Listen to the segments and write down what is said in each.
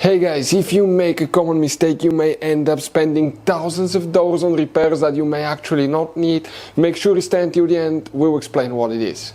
Hey guys, if you make a common mistake, you may end up spending thousands of dollars on repairs that you may actually not need. Make sure you stay until the end, we'll explain what it is.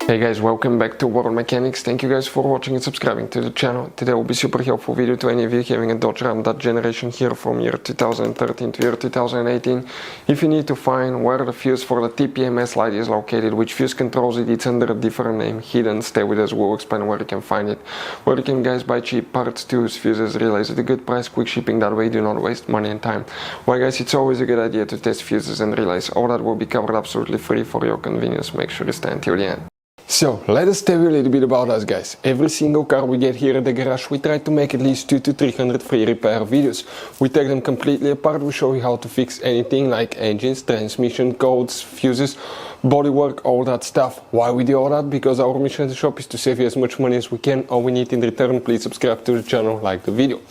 Hey guys, welcome back to World Mechanics. Thank you guys for watching and subscribing to the channel. Today will be super helpful video to any of you having a Dodge Ram that generation here from year 2013 to year 2018. If you need to find where the fuse for the Tpms light is located, which fuse controls it, it's under a different name, hidden, stay with us, we'll explain where you can find it. Where you can guys buy cheap parts, tools, fuses, relays at a good price, quick shipping, that way you do not waste money and time. Why guys, it's always a good idea to test fuses and relays. All that will be covered absolutely free for your convenience. Make sure you stay until the end. So, let us tell you a little bit about us guys. Every single car we get here at the garage, we try to make at least 200 to 300 free repair videos. We take them completely apart, we show you how to fix anything like engines, transmission, codes, fuses, bodywork, all that stuff. Why we do all that? Because our mission at the shop is to save you as much money as we can. All we need in return, please subscribe to the channel, like the video.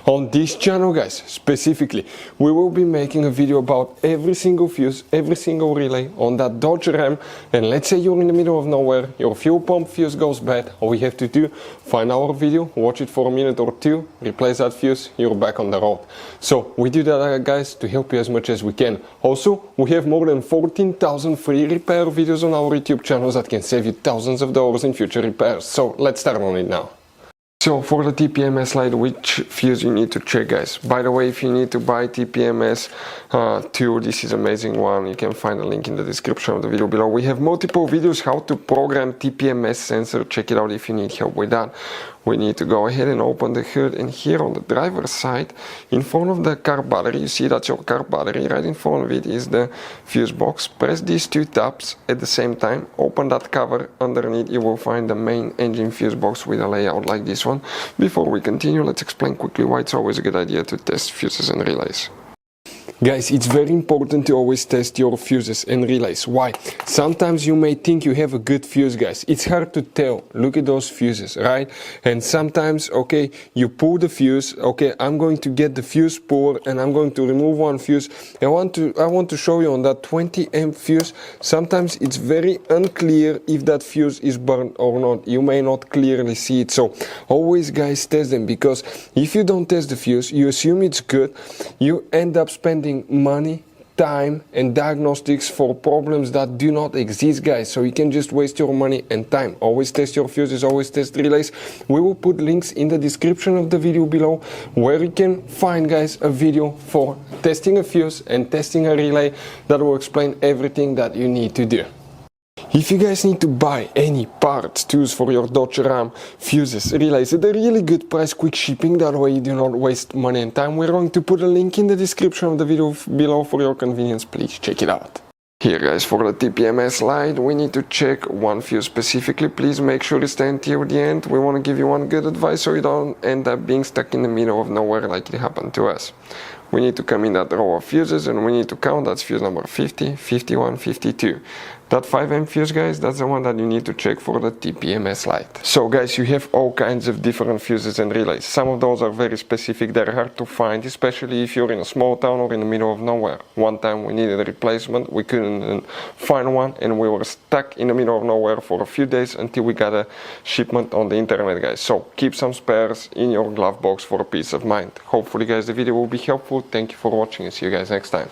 On this channel guys, specifically, we will be making a video about every single fuse, every single relay on that Dodge Ram. And let's say you're in the middle of nowhere, your fuel pump fuse goes bad, all we have to do, find our video, watch it for a minute or two, replace that fuse, you're back on the road. So we do that guys to help you as much as we can. Also, we have more than 14,000 free repair videos on our YouTube channels that can save you thousands of dollars in future repairs. So let's start on it now. So for the Tpms light, which fuse you need to check guys? By the way, if you need to buy Tpms tool, this is amazing one. You can find a link in the description of the video below. We have multiple videos how to program Tpms sensor. Check it out if you need help with that. We need to go ahead and open the hood, and here on the driver's side, in front of the car battery, you see that's your car battery, right in front of it is the fuse box. Press these two tabs at the same time, open that cover, underneath you will find the main engine fuse box with a layout like this one. Before we continue, let's explain quickly why it's always a good idea to test fuses and relays. Guys, it's very important to always test your fuses and relays. Why? Sometimes you may think you have a good fuse guys. It's hard to tell. Look at those fuses, right? And sometimes, okay, you pull the fuse, okay, I'm going to get the fuse puller and I'm going to remove one fuse. I want to show you on that 20 amp fuse, sometimes it's very unclear if that fuse is burned or not. You may not clearly see it. So always guys test them, because if you don't test the fuse, you assume it's good, you end up spending money, time and diagnostics for problems that do not exist guys. So you can just waste your money and time. Always test your fuses, always test relays. We will put links in the description of the video below where you can find guys a video for testing a fuse and testing a relay that will explain everything that you need to do. If you guys need to buy any parts, tools for your Dodge Ram, fuses, relays at a really good price, quick shipping, that way you do not waste money and time, we're going to put a link in the description of the video below for your convenience. Please check it out. Here guys, for the Tpms light, we need to check one fuse specifically. Please make sure you stay until the end. We want to give you one good advice so you don't end up being stuck in the middle of nowhere like it happened to us. We need to come in that row of fuses and we need to count. That's fuse number 50, 51, 52. That 5 amp fuse guys, that's the one that you need to check for the Tpms light. So guys, you have all kinds of different fuses and relays. Some of those are very specific, they're hard to find, especially if you're in a small town or in the middle of nowhere. One time we needed a replacement, we couldn't find one and we were stuck in the middle of nowhere for a few days until we got a shipment on the internet guys. So keep some spares in your glove box for a peace of mind. Hopefully guys the video will be helpful. Thank you for watching and see you guys next time.